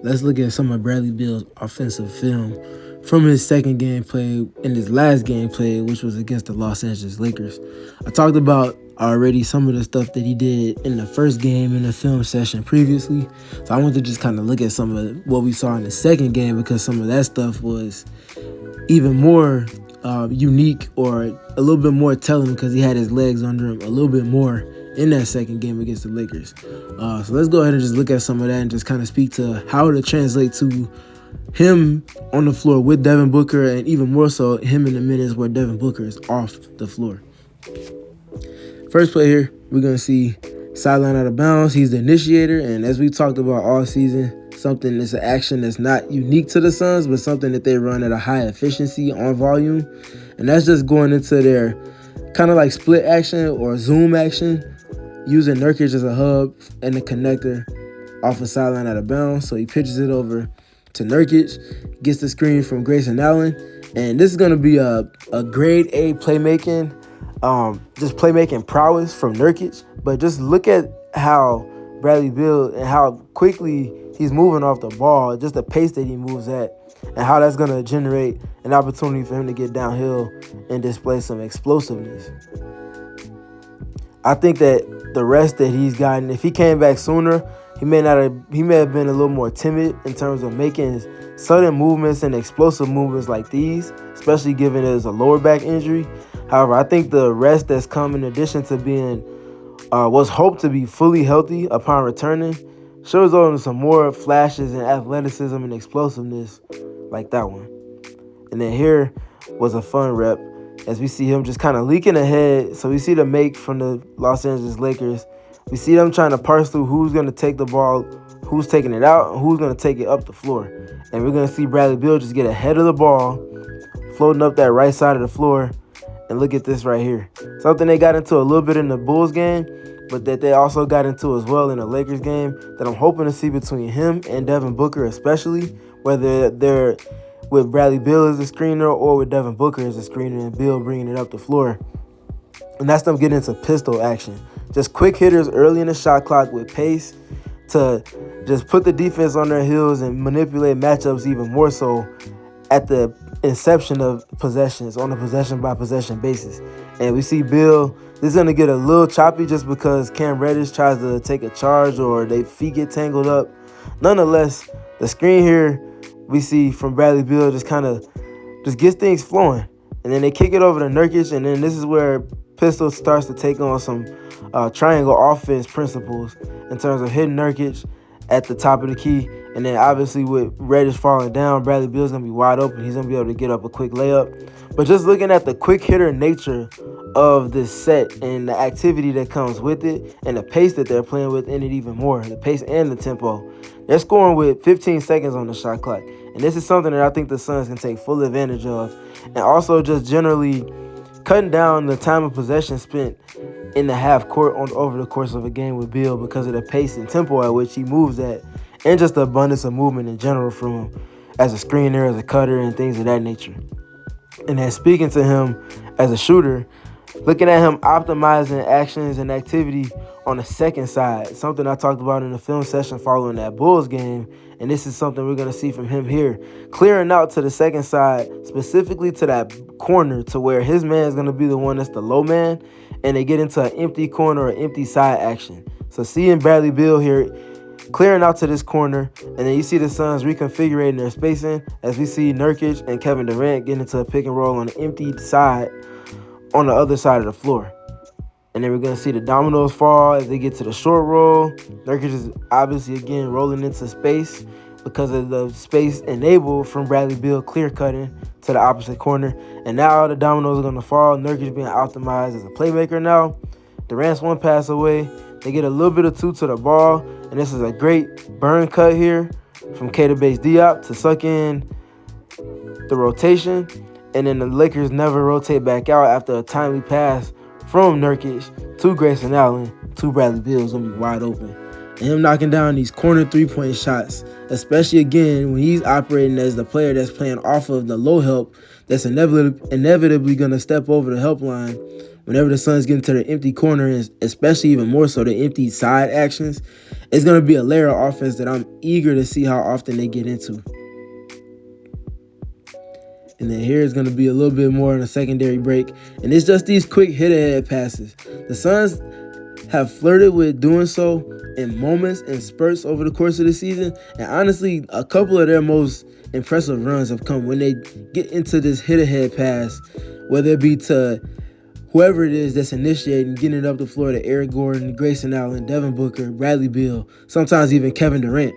let's look at some of Bradley Beal's offensive film from his second game played and his last game played, which was against the Los Angeles Lakers. I talked about already some of the stuff that he did in the first game in the film session previously. So I want to just kind of look at some of what we saw in the second game, because some of that stuff was even more unique, or a little bit more telling, because he had his legs under him a little bit more in that second game against the Lakers. So let's go ahead and just look at some of that and just kind of speak to how it translates to him on the floor with Devin Booker, and even more so him in the minutes where Devin Booker is off the floor. First play here, we're going to see sideline out of bounds. He's the initiator, and as we talked about all season, something that's an action that's not unique to the Suns, but something that they run at a high efficiency on volume, and that's just going into their kind of like split action or zoom action, using Nurkic as a hub and the connector off a sideline out of bounds. So he pitches it over to Nurkic, gets the screen from Grayson Allen, and this is going to be a grade A playmaking, just playmaking prowess from Nurkic. But just look at how Bradley Beal and how quickly he's moving off the ball, just the pace that he moves at, and how that's going to generate an opportunity for him to get downhill and display some explosiveness. I think that the rest that he's gotten, if he came back sooner, he may have been a little more timid in terms of making sudden movements and explosive movements like these, especially given it as a lower back injury. However, I think the rest that's come in addition to being was hoped to be fully healthy upon returning shows on some more flashes and athleticism and explosiveness like that one. And then here was a fun rep as we see him just kind of leaking ahead. So we see the make from the Los Angeles Lakers. We see them trying to parse through who's going to take the ball, who's taking it out, and who's going to take it up the floor. And we're going to see Bradley Beal just get ahead of the ball, floating up that right side of the floor. And look at this right here. Something they got into a little bit in the Bulls game, but that they also got into as well in the Lakers game, that I'm hoping to see between him and Devin Booker especially, whether they're with Bradley Beal as a screener or with Devin Booker as a screener and Beal bringing it up the floor. And that's them getting into pistol action. Just quick hitters early in the shot clock with pace to just put the defense on their heels and manipulate matchups even more so at the inception of possessions on a possession-by-possession basis. And we see Bill, this is going to get a little choppy just because Cam Reddish tries to take a charge or their feet get tangled up. Nonetheless, the screen here we see from Bradley Beal just kind of just gets things flowing. And then they kick it over to Nurkic, and then this is where Pistol starts to take on some triangle offense principles in terms of hitting Nurkic at the top of the key. And then obviously with Reddish falling down, Bradley Beal's going to be wide open. He's going to be able to get up a quick layup. But just looking at the quick hitter nature of this set and the activity that comes with it and the pace that they're playing with in it even more, the pace and the tempo. They're scoring with 15 seconds on the shot clock. And this is something that I think the Suns can take full advantage of. And also just generally cutting down the time of possession spent in the half court over the course of a game with Beal because of the pace and tempo at which he moves at, and just the abundance of movement in general from him as a screener, as a cutter, and things of that nature. And then speaking to him as a shooter, looking at him optimizing actions and activity on the second side, something I talked about in the film session following that Bulls game, and this is something we're going to see from him here. Clearing out to the second side, specifically to that corner to where his man is going to be the one that's the low man, and they get into an empty corner or empty side action. So seeing Bradley Beal here clearing out to this corner, and then you see the Suns reconfiguring their spacing as we see Nurkic and Kevin Durant getting into a pick and roll on the empty side on the other side of the floor. And then we're going to see the dominoes fall as they get to the short roll. Nurkic is obviously, again, rolling into space because of the space enabled from Bradley Beal clear-cutting to the opposite corner. And now the dominoes are going to fall. Nurkic being optimized as a playmaker now. Durant's one pass away. They get a little bit of two to the ball. And this is a great burn cut here from Keita Bates-Diop to suck in the rotation. And then the Lakers never rotate back out after a timely pass from Nurkic to Grayson Allen to Bradley Beal is going to be wide open. And him knocking down these corner three-point shots, especially again when he's operating as the player that's playing off of the low help that's inevitably going to step over the help line whenever the Suns get into the empty corner, and especially even more so the empty side actions. It's going to be a layer of offense that I'm eager to see how often they get into. And then here is going to be a little bit more on a secondary break. And it's just these quick hit-ahead passes. The Suns have flirted with doing so in moments and spurts over the course of the season. And honestly, a couple of their most impressive runs have come when they get into this hit-ahead pass, whether it be to whoever it is that's initiating, getting it up the floor to Eric Gordon, Grayson Allen, Devin Booker, Bradley Beal, sometimes even Kevin Durant.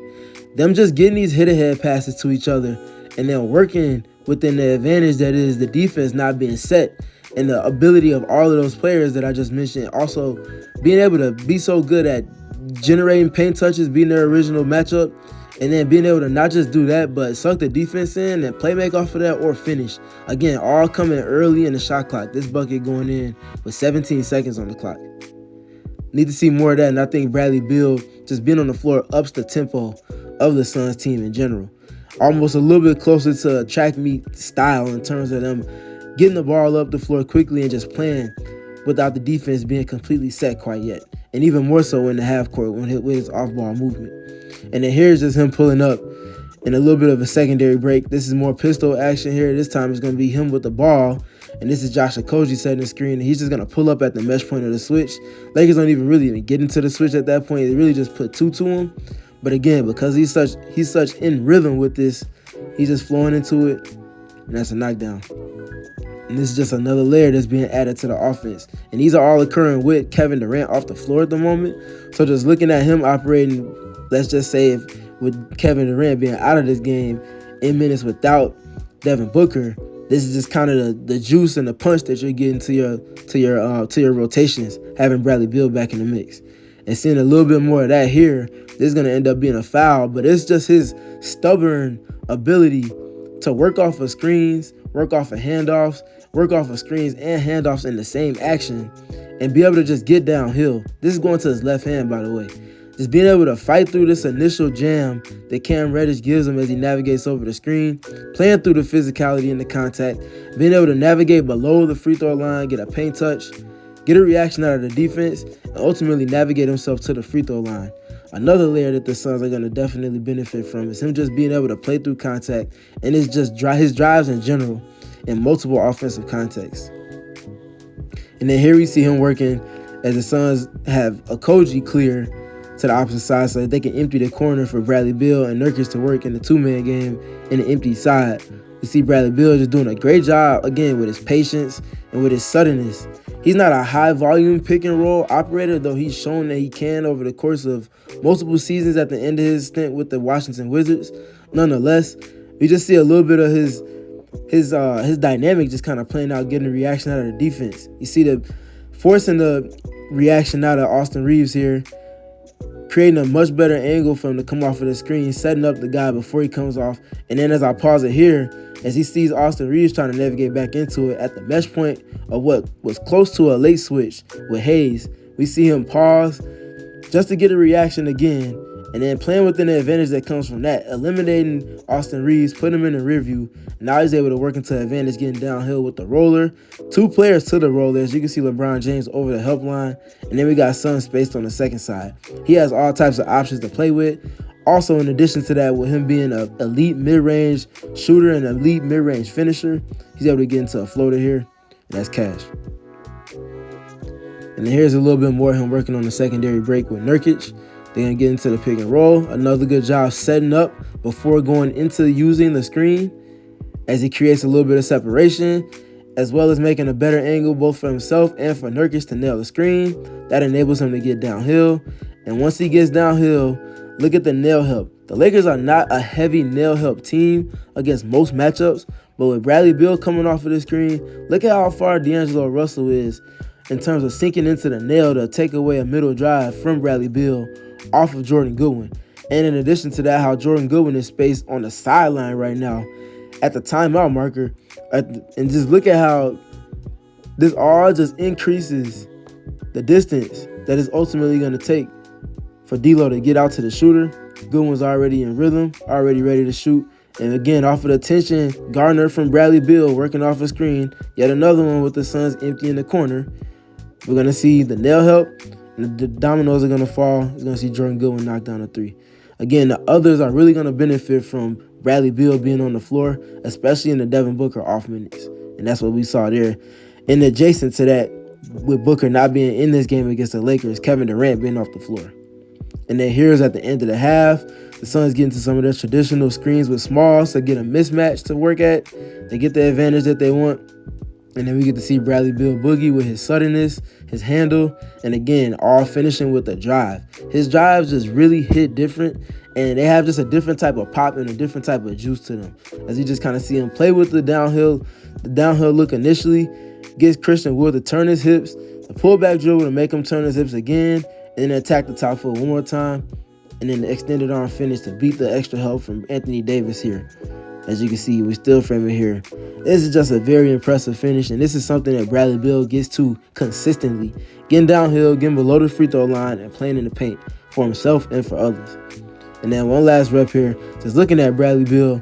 Them just getting these hit-ahead passes to each other and then working within the advantage that is the defense not being set, and the ability of all of those players that I just mentioned also being able to be so good at generating paint touches, being their original matchup, and then being able to not just do that, but suck the defense in and play make off of that or finish. Again, all coming early in the shot clock. This bucket going in with 17 seconds on the clock. Need to see more of that, and I think Bradley Beal just being on the floor ups the tempo of the Suns team in general. Almost a little bit closer to track meet style in terms of them getting the ball up the floor quickly and just playing without the defense being completely set quite yet. And even more so in the half court with his off-ball movement. And then here's just him pulling up in a little bit of a secondary break. This is more pistol action here. This time it's going to be him with the ball. And this is Josh Okogie setting the screen. And he's just going to pull up at the mesh point of the switch. Lakers don't even get into the switch at that point. They really just put two to him. But again, because he's such in rhythm with this, he's just flowing into it, and that's a knockdown. And this is just another layer that's being added to the offense. And these are all occurring with Kevin Durant off the floor at the moment. So just looking at him operating, let's just say with Kevin Durant being out of this game in minutes without Devin Booker, this is just kind of the juice and the punch that you're getting to your rotations, having Bradley Beal back in the mix. And seeing a little bit more of that here, this is going to end up being a foul, but it's just his stubborn ability to work off of screens, work off of handoffs, work off of screens and handoffs in the same action, and be able to just get downhill. This is going to his left hand, by the way. Just being able to fight through this initial jam that Cam Reddish gives him as he navigates over the screen, playing through the physicality and the contact, being able to navigate below the free throw line, get a paint touch, get a reaction out of the defense, and ultimately navigate himself to the free throw line. Another layer that the Suns are going to definitely benefit from is him just being able to play through contact, and it's just his drives in general in multiple offensive contexts. And then here we see him working as the Suns have Okogie clear to the opposite side so that they can empty the corner for Bradley Beal and Nurkic to work in the two-man game in the empty side. We see Bradley Beal just doing a great job, again, with his patience and with his suddenness. He's not a high-volume pick-and-roll operator, though he's shown that he can over the course of multiple seasons at the end of his stint with the Washington Wizards. Nonetheless, we just see a little bit of his dynamic just kind of playing out, getting a reaction out of the defense. You see the forcing the reaction out of Austin Reeves here, creating a much better angle for him to come off of the screen, setting up the guy before he comes off. And then as I pause it here, as he sees Austin Reeves trying to navigate back into it at the mesh point of what was close to a late switch with Hayes, we see him pause just to get a reaction again, and then playing within the advantage that comes from that, eliminating Austin Reeves, putting him in the rear view. Now he's able to work into advantage, getting downhill with the roller. Two players to the roller, as you can see LeBron James over the help line, and then we got Sun spaced on the second side. He has all types of options to play with. Also, in addition to that, with him being an elite mid-range shooter and an elite mid-range finisher, he's able to get into a floater here, and that's cash. And then here's a little bit more of him working on the secondary break with Nurkic. They're going to get into the pick and roll. Another good job setting up before going into using the screen as he creates a little bit of separation, as well as making a better angle both for himself and for Nurkic to nail the screen. That enables him to get downhill. And once he gets downhill, look at the nail help. The Lakers are not a heavy nail help team against most matchups, but with Bradley Beal coming off of the screen, look at how far D'Angelo Russell is in terms of sinking into the nail to take away a middle drive from Bradley Beal off of Jordan Goodwin. And in addition to that, how Jordan Goodwin is spaced on the sideline right now at the timeout marker. And just look at how this all just increases the distance that is ultimately going to take for D'Lo to get out to the shooter. Goodwin's already in rhythm, already ready to shoot. And again, off of the tension, Garner from Bradley Beal working off a screen. Yet another one with the Suns empty in the corner. We're going to see the nail help And the dominoes are going to fall. He's going to see Jordan Goodwin knock down a 3. Again, the others are really going to benefit from Bradley Beal being on the floor, especially in the Devin Booker off minutes. And that's what we saw there. And adjacent to that, with Booker not being in this game against the Lakers, Kevin Durant being off the floor. And then here's at the end of the half, the Suns get into some of their traditional screens with Smalls to get a mismatch to work at. They get the advantage that they want. And then we get to see Bradley Beal boogie with his suddenness, his handle, and again, all finishing with a drive. His drives just really hit different, and they have just a different type of pop and a different type of juice to them. As you just kind of see him play with the downhill look initially, gets Christian Wood to turn his hips, the pullback dribble to make him turn his hips again, and then attack the top foot one more time, and then the extended arm finish to beat the extra help from Anthony Davis here. As you can see, we still frame it here. This is just a very impressive finish, and this is something that Bradley Beal gets to consistently. Getting downhill, getting below the free throw line, and playing in the paint for himself and for others. And then one last rep here, just looking at Bradley Beal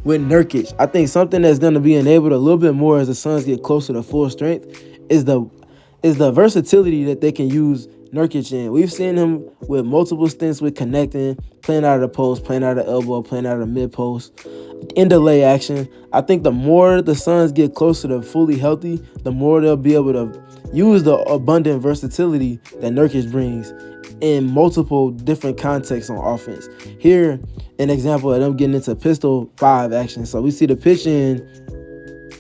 with Nurkic. I think something that's going to be enabled a little bit more as the Suns get closer to full strength is the versatility that they can use Nurkic in. We've seen him with multiple stints with connecting, playing out of the post, playing out of the elbow, playing out of the mid-post, in delay action. I think the more the Suns get closer to fully healthy, the more they'll be able to use the abundant versatility that Nurkic brings in multiple different contexts on offense. Here, an example of them getting into pistol 5 action. So we see the pitch in,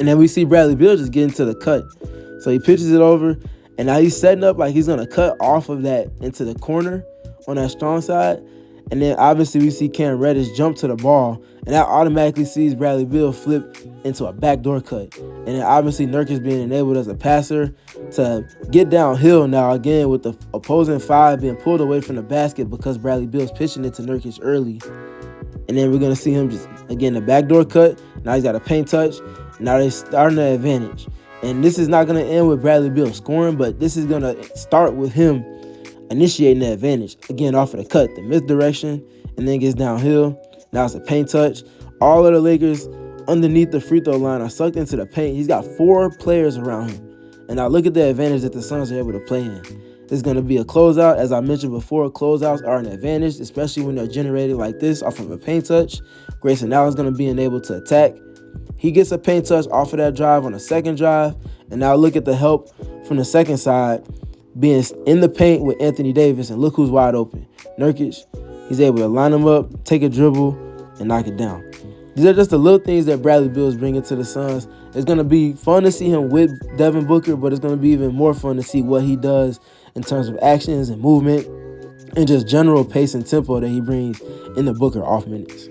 and then we see Bradley Beal just getting to the cut. So he pitches it over, and now he's setting up like he's going to cut off of that into the corner on that strong side. And then obviously we see Cam Reddish jump to the ball, and that automatically sees Bradley Beal flip into a backdoor cut. And then obviously Nurkic being enabled as a passer to get downhill now, again with the opposing 5 being pulled away from the basket because Bradley Beal's pitching it to Nurkic early. And then we're going to see him just, again, the backdoor cut. Now he's got a paint touch. Now they're starting the advantage. And this is not going to end with Bradley Beal scoring, but this is going to start with him initiating the advantage. Again, off of the cut, the misdirection, and then gets downhill. Now it's a paint touch. All of the Lakers underneath the free throw line are sucked into the paint. He's got 4 players around him. And now look at the advantage that the Suns are able to play in. This is going to be a closeout. As I mentioned before, closeouts are an advantage, especially when they're generated like this off of a paint touch. Grayson Allen's going to be enabled to attack. He gets a paint touch off of that drive on the second drive. And now look at the help from the second side being in the paint with Anthony Davis. And look who's wide open. Nurkic. He's able to line him up, take a dribble, and knock it down. These are just the little things that Bradley Beal is bringing to the Suns. It's going to be fun to see him with Devin Booker, but it's going to be even more fun to see what he does in terms of actions and movement and just general pace and tempo that he brings in the Booker off minutes.